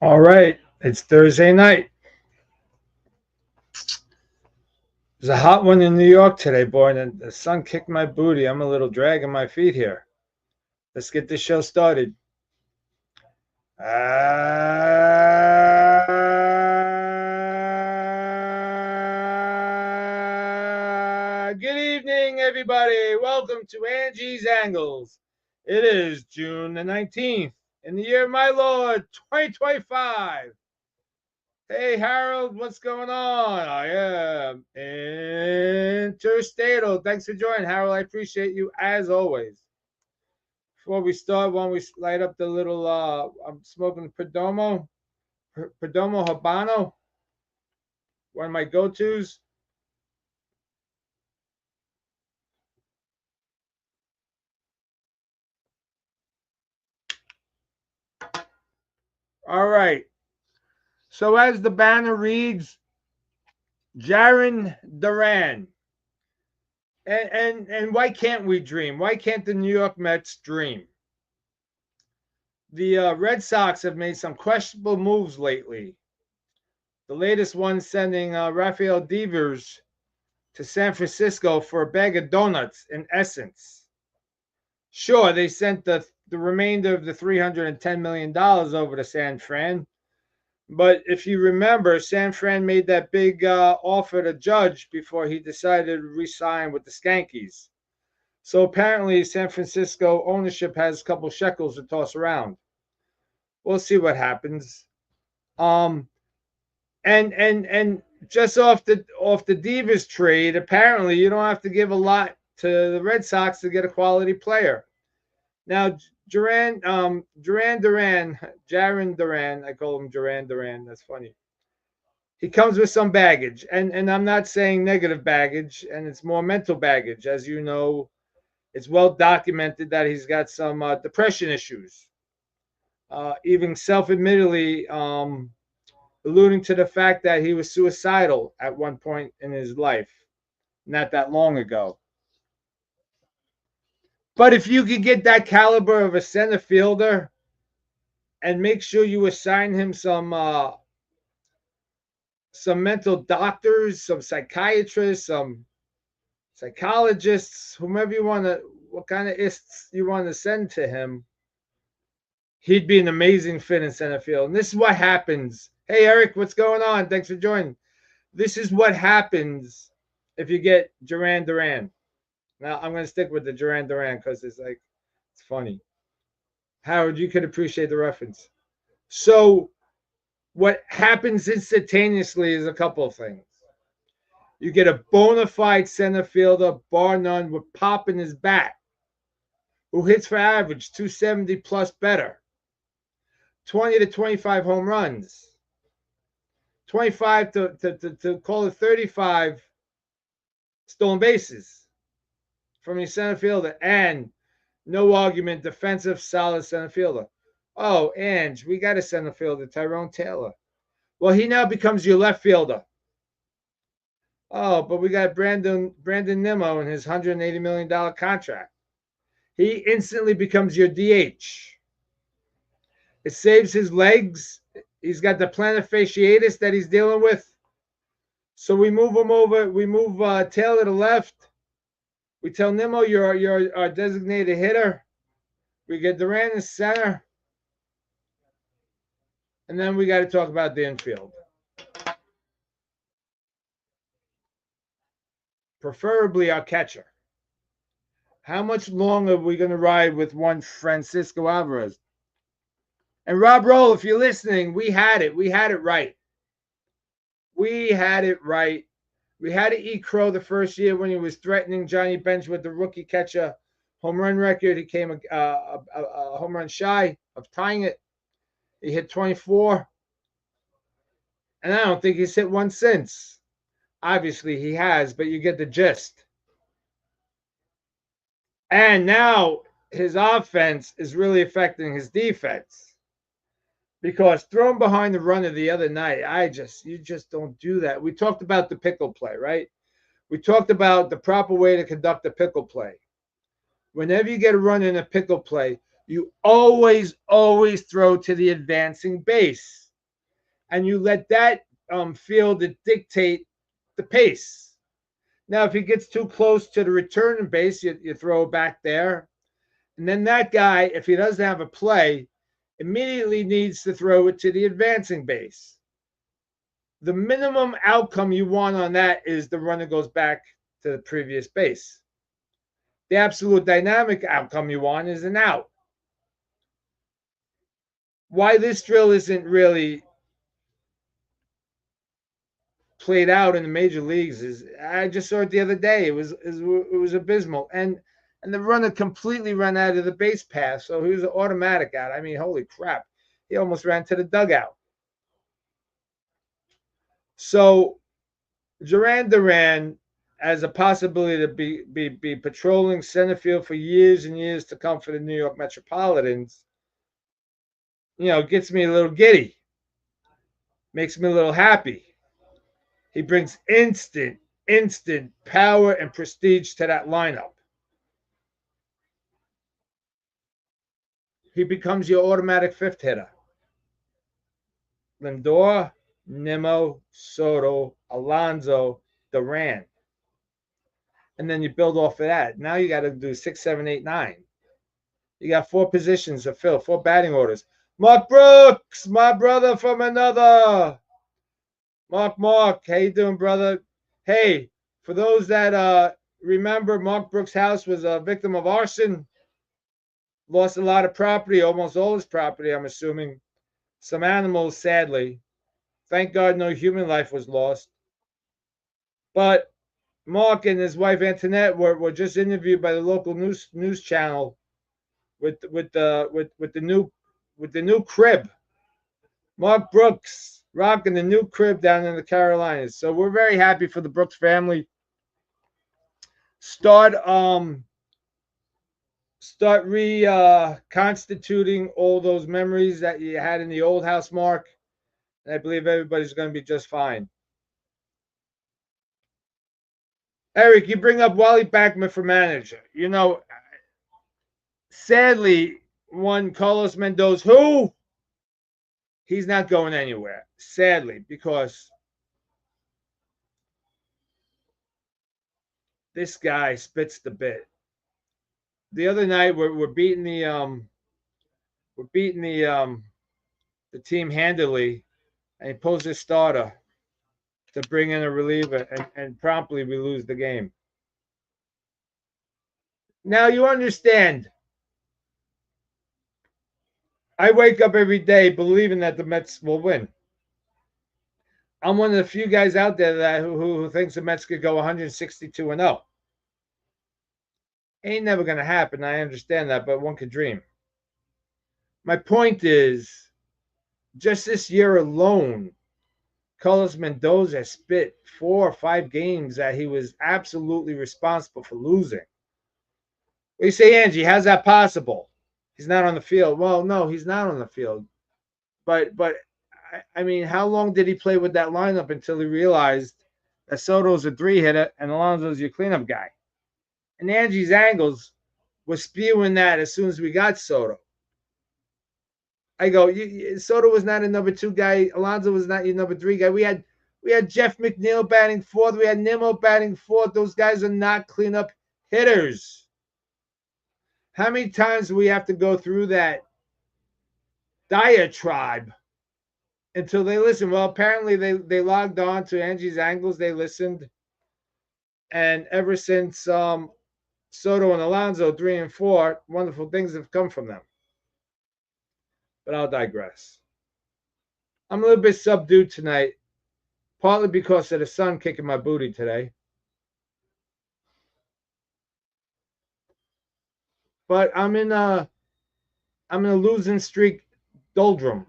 All right, it's Thursday night. There's a hot one in New York today, boy, and the sun kicked my booty. I'm a little dragging my feet here. Let's get this show started. Good evening, everybody. Welcome to Angie's Angles. It is June the 19th in the year of my Lord, 2025. Hey, Harold, what's going on? I am Interstatal. Thanks for joining, Harold. I appreciate you as always. Before we start, why don't we light up the little, I'm smoking Perdomo Habano, one of my go-tos. All right. So as the banner reads, Jarren Duran. And why can't we dream? Why can't the New York Mets dream? The Red Sox have made some questionable moves lately. The latest one sending Rafael Devers to San Francisco for a bag of donuts, in essence. Sure, they sent the remainder of the $310 million over to San Fran. But if you remember, San Fran made that big offer to Judge before he decided to re-sign with the Skankies. So apparently San Francisco ownership has a couple shekels to toss around. We'll see what happens. And just off the Divas trade, apparently you don't have to give a lot to the Red Sox to get a quality player. Now, Jarren Duran, I call him Jarren Duran. That's funny. He comes with some baggage, and I'm not saying negative baggage, and it's more mental baggage. As you know, it's well documented that he's got some depression issues, even self-admittedly alluding to the fact that he was suicidal at one point in his life, not that long ago. But if you could get that caliber of a center fielder and make sure you assign him some mental doctors, some psychiatrists, some psychologists, whomever you want to, what kind of ists you want to send to him, he'd be an amazing fit in center field. And this is what happens. Hey, Eric, what's going on? Thanks for joining. This is what happens if you get Jarren Duran. Now, I'm going to stick with the Jarren Duran because it's funny. Howard, you could appreciate the reference. So what happens instantaneously is a couple of things. You get a bona fide center fielder, bar none, with pop in his bat, who hits for average 270 plus better, 20 to 25 home runs, 25 to call it 35 stolen bases from your center fielder, and no argument, defensive, solid center fielder. Oh, Ange, we got a center fielder, Tyrone Taylor. Well, he now becomes your left fielder. Oh, but we got Brandon Nimmo and his $180 million contract. He instantly becomes your DH. It saves his legs. He's got the plantar fasciitis that he's dealing with. So we move him over. We move Taylor to left. We tell Nimmo you're our designated hitter. We get Duran in center. And then we got to talk about the infield. Preferably our catcher. How much longer are we going to ride with one Francisco Alvarez? And Rob Roll, if you're listening, we had it. We had it right. We had it right. We had to eat crow the first year when he was threatening Johnny Bench with the rookie catcher home run record. He came a home run shy of tying it. He hit 24. And I don't think he's hit one since. Obviously, he has, but you get the gist. And now his offense is really affecting his defense. Because thrown behind the runner the other night, you just don't do that. We talked about the pickle play, right? We talked about the proper way to conduct a pickle play. Whenever you get a run in a pickle play, you always throw to the advancing base. and you let that field dictate the pace. Now, if he gets too close to the returning base, you throw it back there. And then that guy, if he doesn't have a play, immediately needs to throw it to the advancing base. The minimum outcome you want on that is the runner goes back to the previous base. The absolute dynamic outcome you want is an out. Why this drill isn't really played out in the major leagues is I just saw it the other day. It was abysmal, and the runner completely ran out of the base path, so he was an automatic out. I mean, holy crap, he almost ran to the dugout. So Jarren Duran as a possibility to be patrolling center field for years and years to come for the New York Metropolitans, gets me a little giddy, makes me a little happy. He brings instant power and prestige to that lineup. He becomes your automatic fifth hitter. Lindor, Nimmo, Soto, Alonso, Duran. And then you build off of that. Now you got to do 6, 7, 8, 9. You got 4 positions to fill, 4 batting orders. Mark Brooks, my brother from another. Mark, how you doing, brother? Hey, for those that remember, Mark Brooks' house was a victim of arson. Lost a lot of property, almost all his property, I'm assuming. Some animals, sadly. Thank God no human life was lost. But Mark and his wife Antoinette were just interviewed by the local news channel with the new crib. Mark Brooks rocking the new crib down in the Carolinas. So we're very happy for the Brooks family. Start reconstituting all those memories that you had in the old house, Mark. And I believe everybody's going to be just fine. Eric, you bring up Wally Backman for manager. Sadly, one Carlos Mendoza, who he's not going anywhere. Sadly, because this guy spits the bit. The other night we're beating the team handily, and he pulls his starter to bring in a reliever, and promptly we lose the game. Now you understand. I wake up every day believing that the Mets will win. I'm one of the few guys out there who thinks the Mets could go 162-0. Ain't never going to happen. I understand that, but one could dream. My point is, just this year alone, Carlos Mendoza spit 4 or 5 games that he was absolutely responsible for losing. Well, you say, Angie, how's that possible? He's not on the field. Well, no, he's not on the field. But I mean, how long did he play with that lineup until he realized that Soto's a 3-hitter and Alonso's your cleanup guy? And Angie's Angles was spewing that as soon as we got Soto. I go, Soto was not a number 2 guy. Alonso was not your number 3 guy. We had Jeff McNeil batting 4th. We had Nimmo batting 4th. Those guys are not cleanup hitters. How many times do we have to go through that diatribe until they listen? Well, apparently they logged on to Angie's Angles. They listened. And ever since Soto and Alonso, 3 and 4, wonderful things have come from them. But I'll digress. I'm a little bit subdued tonight, partly because of the sun kicking my booty today. But I'm in a losing streak doldrum.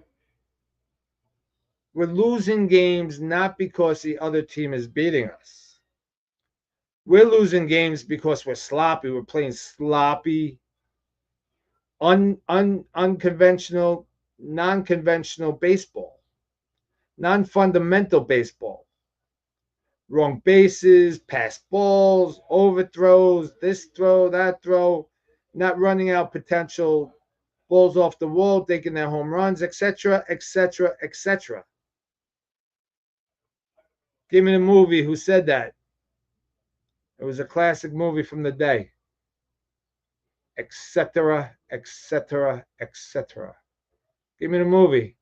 We're losing games not because the other team is beating us. We're losing games because we're sloppy. We're playing sloppy, unconventional, non-conventional baseball, non-fundamental baseball. Wrong bases, pass balls, overthrows, this throw, that throw, not running out potential balls off the wall, taking their home runs, etc., etc., etc. Give me the movie. Who said that? It was a classic movie from the day. Etc. Etc. Etc. Give me the movie.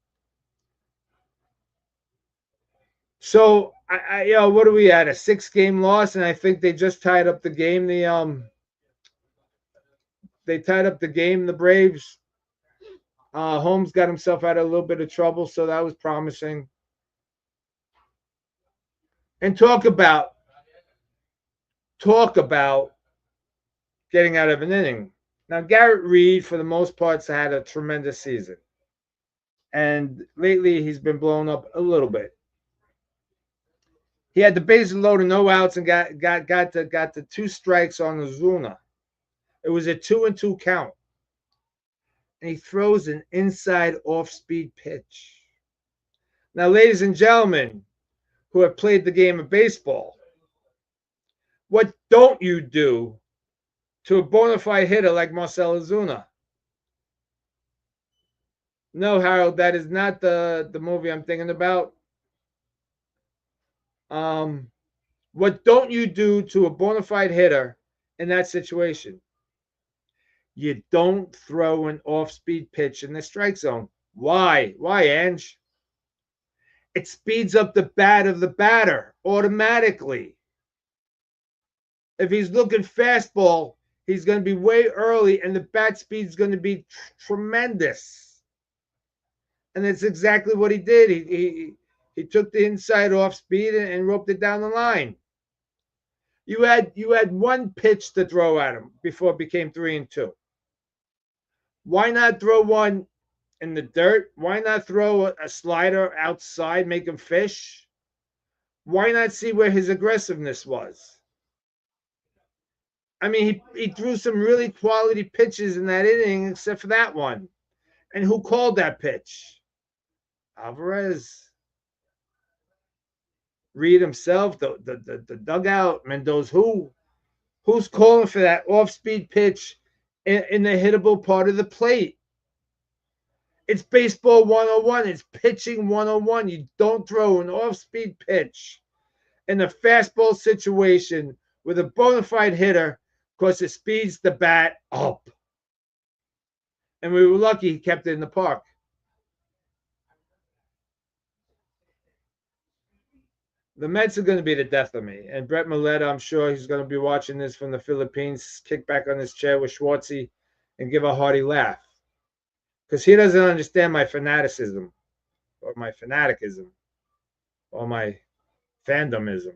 So what are we at? A 6-game loss, and I think they just tied up the game. They tied up the game. The Braves. Holmes got himself out of a little bit of trouble, so that was promising. And talk about getting out of an inning. Now, Garrett Reed, for the most part, had a tremendous season. And lately, he's been blown up a little bit. He had the bases loaded, no outs, and got the 2 strikes on Ozuna. It was a 2-2 count. And he throws an inside off-speed pitch. Now, ladies and gentlemen who have played the game of baseball, what don't you do to a bona fide hitter like Marcell Ozuna? No, Harold, that is not the movie I'm thinking about. What don't you do to a bona fide hitter in that situation? You don't throw an off-speed pitch in the strike zone. Why? Why, Ange? It speeds up the bat of the batter automatically. If he's looking fastball, he's going to be way early, and the bat speed is going to be tremendous. And that's exactly what he did. He took the inside off speed and roped it down the line. You had one pitch to throw at him before it became 3-2. Why not throw one in the dirt? Why not throw a slider outside, make him fish? Why not see where his aggressiveness was? I mean, he threw some really quality pitches in that inning, except for that one. And who called that pitch? Alvarez. Reed himself, the dugout, Mendoza. Who's calling for that off-speed pitch in the hittable part of the plate? It's baseball 101. It's pitching 101. You don't throw an off-speed pitch in a fastball situation with a bona fide hitter because it speeds the bat up. And we were lucky he kept it in the park. The Mets are going to be the death of me. And Brett Milletta, I'm sure he's going to be watching this from the Philippines, kick back on his chair with Schwartzy and give a hearty laugh. Because he doesn't understand my fanaticism or my fanaticism or my fandomism.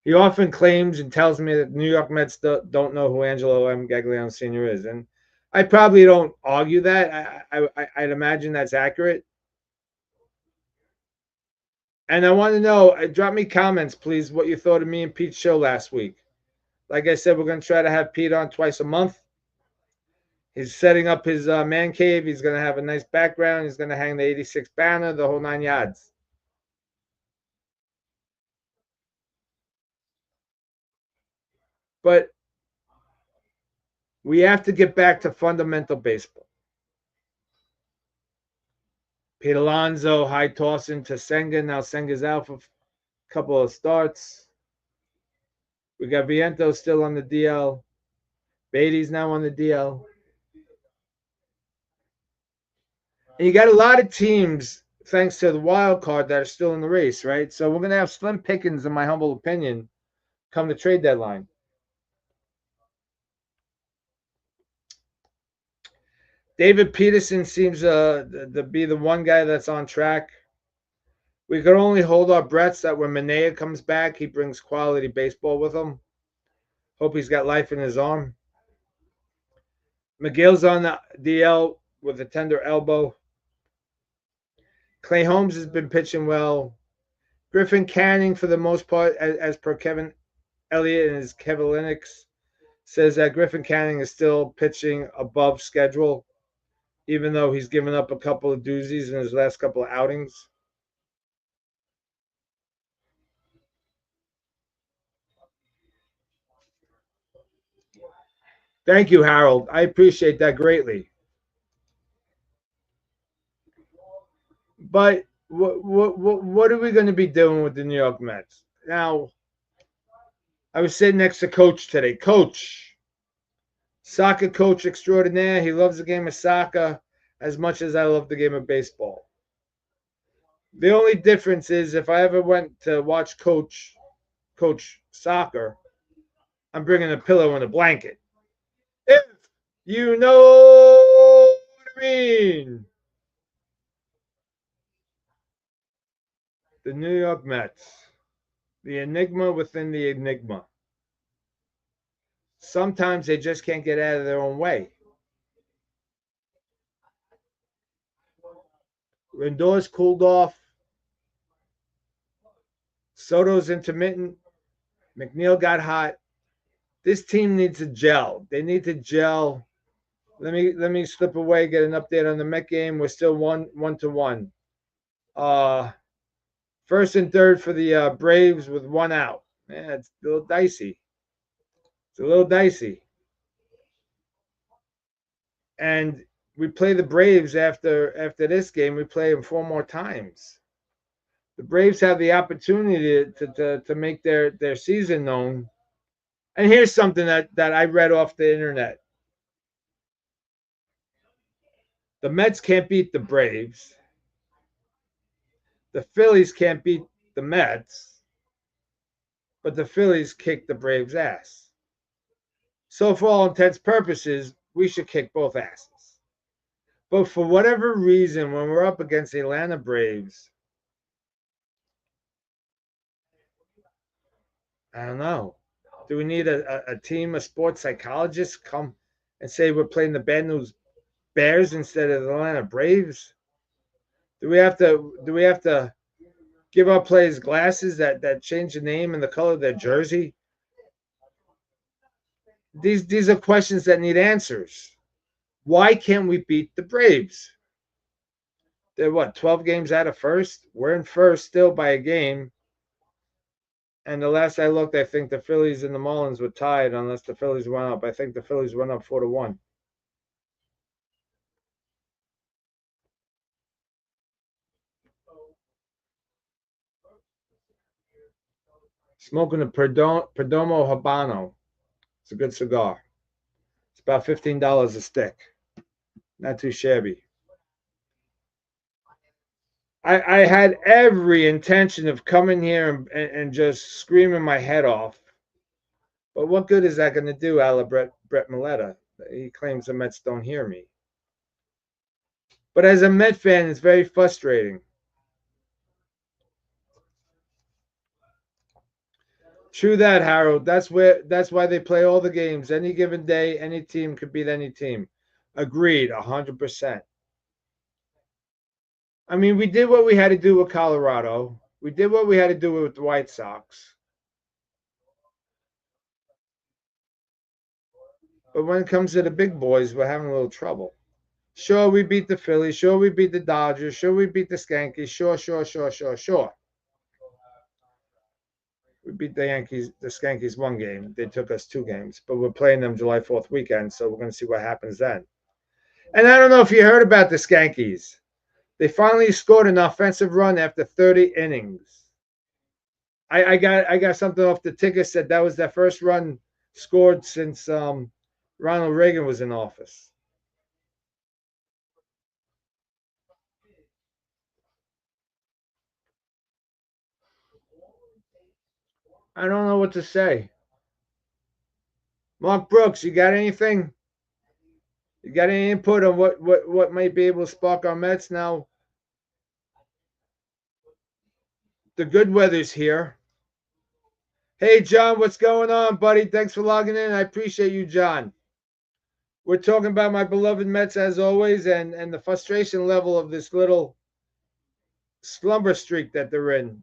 He often claims and tells me that the New York Mets don't know who Angelo M. Gagliano Sr. is. And I probably don't argue that. I'd imagine that's accurate. And I want to know, drop me comments, please, what you thought of me and Pete's show last week. Like I said, we're going to try to have Pete on twice a month. He's setting up his man cave. He's going to have a nice background. He's going to hang the 86 banner, the whole 9 yards. But we have to get back to fundamental baseball. Pete Alonso, high tossing to Senga. Now Senga's out for a couple of starts. We got Vientos still on the DL. Beatty's now on the DL. And you got a lot of teams, thanks to the wild card, that are still in the race, right? So we're going to have slim pickings, in my humble opinion, come the trade deadline. David Peterson seems to be the one guy that's on track. We could only hold our breaths that when Manea comes back, he brings quality baseball with him. Hope he's got life in his arm. McGill's on the DL with a tender elbow. Clay Holmes has been pitching well. Griffin Canning, for the most part, as per Kevin Elliott and his Kevin Linux, says that Griffin Canning is still pitching above schedule, even though he's given up a couple of doozies in his last couple of outings. Thank you, Harold. I appreciate that greatly. But what are we going to be doing with the New York Mets? Now, I was sitting next to Coach today. Coach, soccer coach extraordinaire. He loves the game of soccer as much as I love the game of baseball. The only difference is if I ever went to watch coach soccer, I'm bringing a pillow and a blanket. If you know what I mean. The New York Mets, the enigma within the enigma. Sometimes they just can't get out of their own way. Rendor's cooled off. Soto's intermittent. McNeil got hot. This team needs to gel. They need to gel. Let me slip away, get an update on the Met game. We're still 1-1. First and third for the Braves with one out. Man, it's a little dicey. It's a little dicey. And we play the Braves after this game. We play them 4 more times. The Braves have the opportunity to make their season known. And here's something that I read off the internet. The Mets can't beat the Braves. The Phillies can't beat the Mets. But the Phillies kick the Braves' ass. So for all intents and purposes, we should kick both asses. But for whatever reason, when we're up against the Atlanta Braves, I don't know. Do we need a team of sports psychologists come and say we're playing the Bad News Bears instead of the Atlanta Braves? Do we have to give our players glasses that change the name and the color of their jersey? These are questions that need answers. Why can't we beat the Braves? They're 12 games out of first? We're in first still by a game. And the last I looked, I think the Phillies and the Marlins were tied unless the Phillies went up. I think the Phillies went up 4-1. Smoking a Perdomo Habano. It's a good cigar. It's about $15 a stick. Not too shabby. I had every intention of coming here and just screaming my head off. But what good is that going to do, a la Brett Milletta? He claims the Mets don't hear me. But as a Met fan, it's very frustrating. True that, Harold. That's why they play all the games. Any given day, any team could beat any team. Agreed, 100%. I mean, we did what we had to do with Colorado. We did what we had to do with the White Sox. But when it comes to the big boys, we're having a little trouble. Sure, we beat the Phillies. Sure, we beat the Dodgers. Sure, we beat the Skankies. Sure. We beat the Yankees, the Skankies 1 game. They took us 2 games. But we're playing them July 4th weekend, so we're going to see what happens then. And I don't know if you heard about the Skankies. They finally scored an offensive run after 30 innings. I got something off the ticker said that was their first run scored since Ronald Reagan was in office. I don't know what to say. Mark Brooks, you got anything? You got any input on what might be able to spark our Mets now? The good weather's here. Hey, John, what's going on, buddy? Thanks for logging in. I appreciate you, John. We're talking about my beloved Mets as always and the frustration level of this little slumber streak that they're in.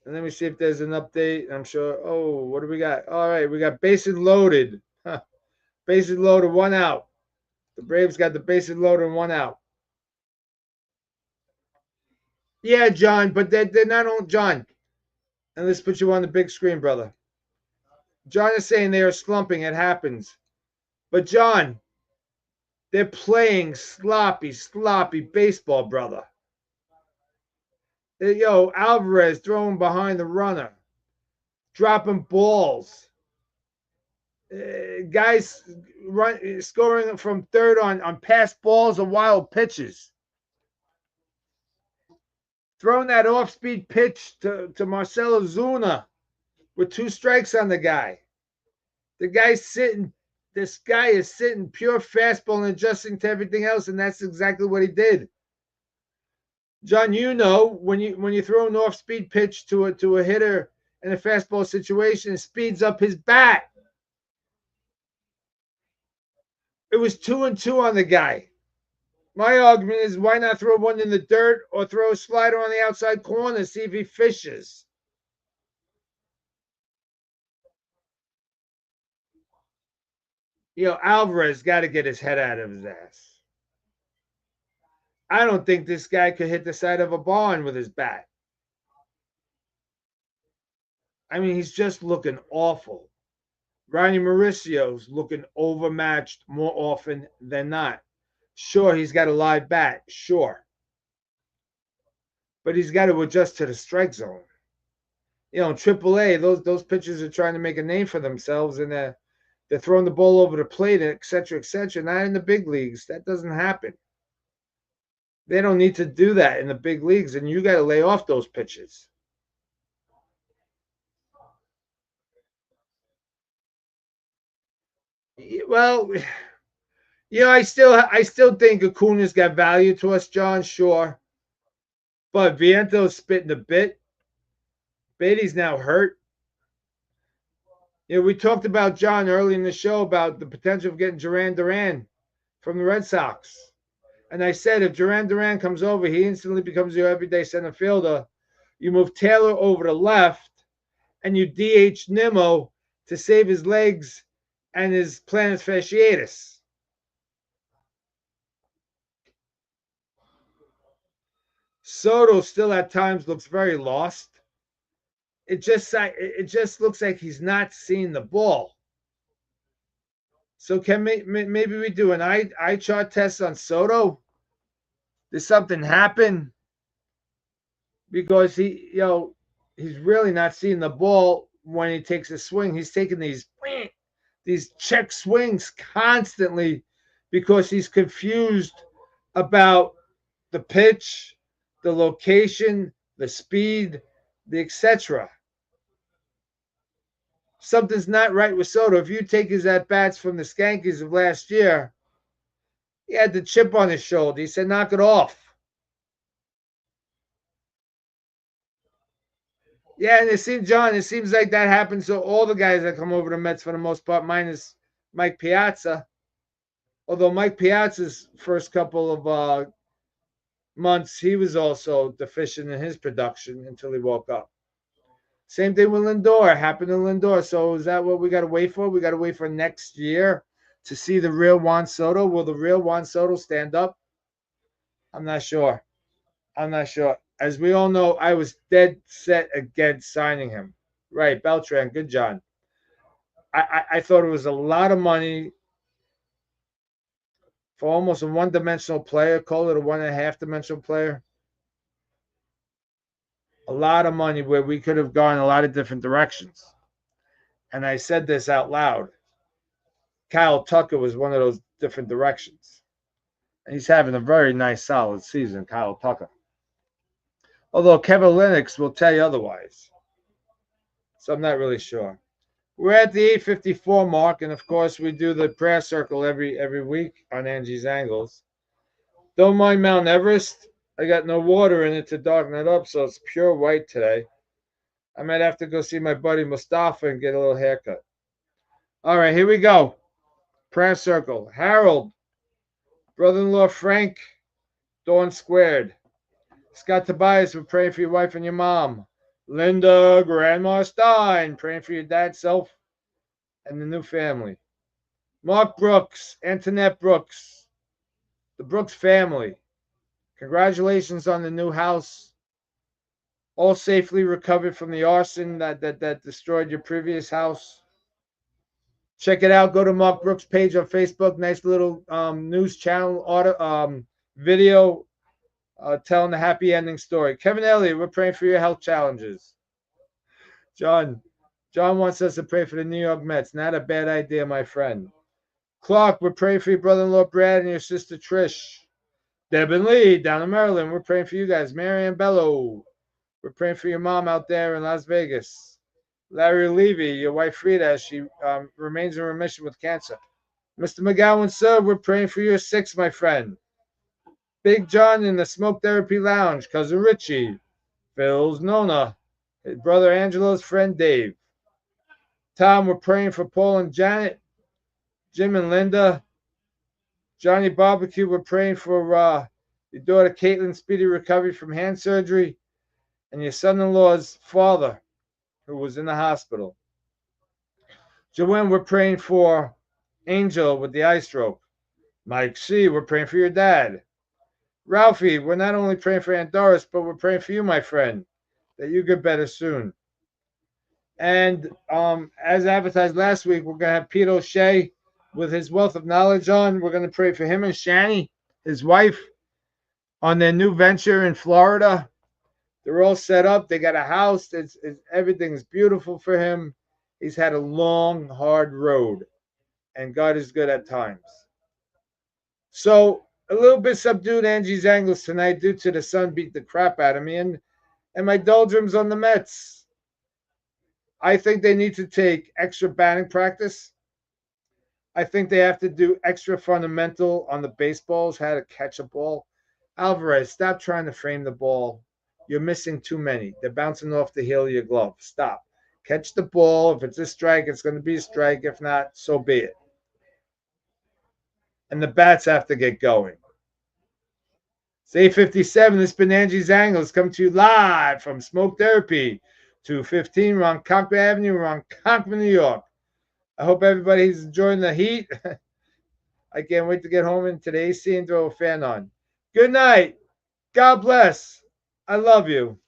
And let me see if there's an update. I'm sure. Oh, what do we got? All right, we got bases loaded. Bases loaded, 1 out. The Braves got the bases loaded and 1 out. Yeah, John, but they're not on John. And let's put you on the big screen, brother. John is saying they are slumping. It happens. But John, they're playing sloppy baseball, brother. Yo, Alvarez throwing behind the runner, dropping balls. Guys scoring from third on pass balls or wild pitches. Throwing that off-speed pitch to Marcelo Zuna with 2 strikes on the guy. The guy's sitting. This guy is sitting pure fastball and adjusting to everything else, and that's exactly what he did. John, you know when you throw an off-speed pitch to a hitter in a fastball situation, it speeds up his bat. It was 2-2 on the guy. My argument is why not throw one in the dirt or throw a slider on the outside corner, see if he fishes. Alvarez got to get his head out of his ass. I don't think this guy could hit the side of a barn with his bat. I mean, he's just looking awful. Ronnie Mauricio's looking overmatched more often than not. Sure, he's got a live bat, sure. But he's got to adjust to the strike zone. In AAA, those pitchers are trying to make a name for themselves, and they're throwing the ball over the plate, et cetera, et cetera. Not in the big leagues. That doesn't happen. They don't need to do that in the big leagues, and you got to lay off those pitches. Well, I still think Acuna's got value to us, John. Sure, but Vientos spitting a bit. Beatty's now hurt. We talked about John early in the show about the potential of getting Jarren Duran from the Red Sox. And I said if Jarren Duran comes over, he instantly becomes your everyday center fielder. You move Taylor over to left, and you DH Nimmo to save his legs and his plantar fasciitis. Soto still at times looks very lost. It just looks like he's not seeing the ball. So can maybe we do an eye chart test on Soto? Did something happen? Because he's really not seeing the ball when he takes a swing. He's taking these check swings constantly because he's confused about the pitch, the location, the speed, the etc. Something's not right with Soto. If you take his at-bats from the Skankies of last year, he had the chip on his shoulder. He said, knock it off. Yeah, and it seems like that happens to all the guys that come over to Mets for the most part, minus Mike Piazza. Although Mike Piazza's first couple of months, he was also deficient in his production until he woke up. Same thing with Lindor. Happened to Lindor. So is that what we got to wait for? We got to wait for next year to see the real Juan Soto. Will the real Juan Soto stand up? I'm not sure. As we all know, I was dead set against signing him. Right, Beltran, good John. I thought it was a lot of money for almost a one-dimensional player. Call it a 1.5-dimensional player. A lot of money where we could have gone a lot of different directions. And I said this out loud. Kyle Tucker was one of those different directions. And he's having a very nice, solid season, Kyle Tucker. Although Kevin Lennox will tell you otherwise. So I'm not really sure. We're at the 8:54 mark, and of course we do the prayer circle every week on Angie's Angles. Don't mind Mount Everest. I got no water in it to darken it up, so it's pure white today. I might have to go see my buddy Mustafa and get a little haircut. All right, here we go. Prayer circle. Harold, brother-in-law Frank, Dawn Squared. Scott Tobias, we're praying for your wife and your mom. Linda, Grandma Stein, praying for your dad, self, and the new family. Mark Brooks, Antoinette Brooks, the Brooks family. Congratulations on the new house. All safely recovered from the arson that destroyed your previous house. Check it out. Go to Mark Brooks' page on Facebook. Nice little news channel video telling the happy ending story. Kevin Elliott, we're praying for your health challenges. John wants us to pray for the New York Mets. Not a bad idea, my friend. Clark, we're praying for your brother-in-law Brad and your sister Trish. Deb and Lee down in Maryland, we're praying for you guys. Marianne Bello, we're praying for your mom out there in Las Vegas. Larry Levy, your wife Frida, as she remains in remission with cancer. Mr. McGowan, sir, we're praying for your six, my friend. Big John in the Smoke Therapy Lounge, cousin Richie, Phil's Nona, his brother Angelo's friend Dave. Tom, we're praying for Paul and Janet, Jim and Linda. Johnny Barbecue, we're praying for your daughter Caitlin's speedy recovery from hand surgery, and your son-in-law's father, who was in the hospital. Joanne, we're praying for Angel with the eye stroke. Mike C., we're praying for your dad. Ralphie, we're not only praying for Aunt Doris, but we're praying for you, my friend, that you get better soon. And as advertised last week, we're going to have Pete O'Shea with his wealth of knowledge on. We're going to pray for him and Shani, his wife, on their new venture in Florida. They're all set up. They got a house. Everything's beautiful for him. He's had a long, hard road, and God is good at times. So a little bit subdued Angie's Angles tonight due to the sun beat the crap out of me and my doldrums on the Mets. I think they need to take extra batting practice. I think they have to do extra fundamental on the baseballs, how to catch a ball. Alvarez, stop trying to frame the ball. You're missing too many. They're bouncing off the heel of your glove. Stop. Catch the ball. If it's a strike, it's going to be a strike. If not, so be it. And the bats have to get going. It's 8:57. This has been Angie's Angles. Come to you live from Smoke Therapy, 215 Ronkonkoma Avenue, Ronkonkoma, New York. I hope everybody's enjoying the heat. I can't wait to get home into the AC and throw a fan on. Good night. God bless. I love you.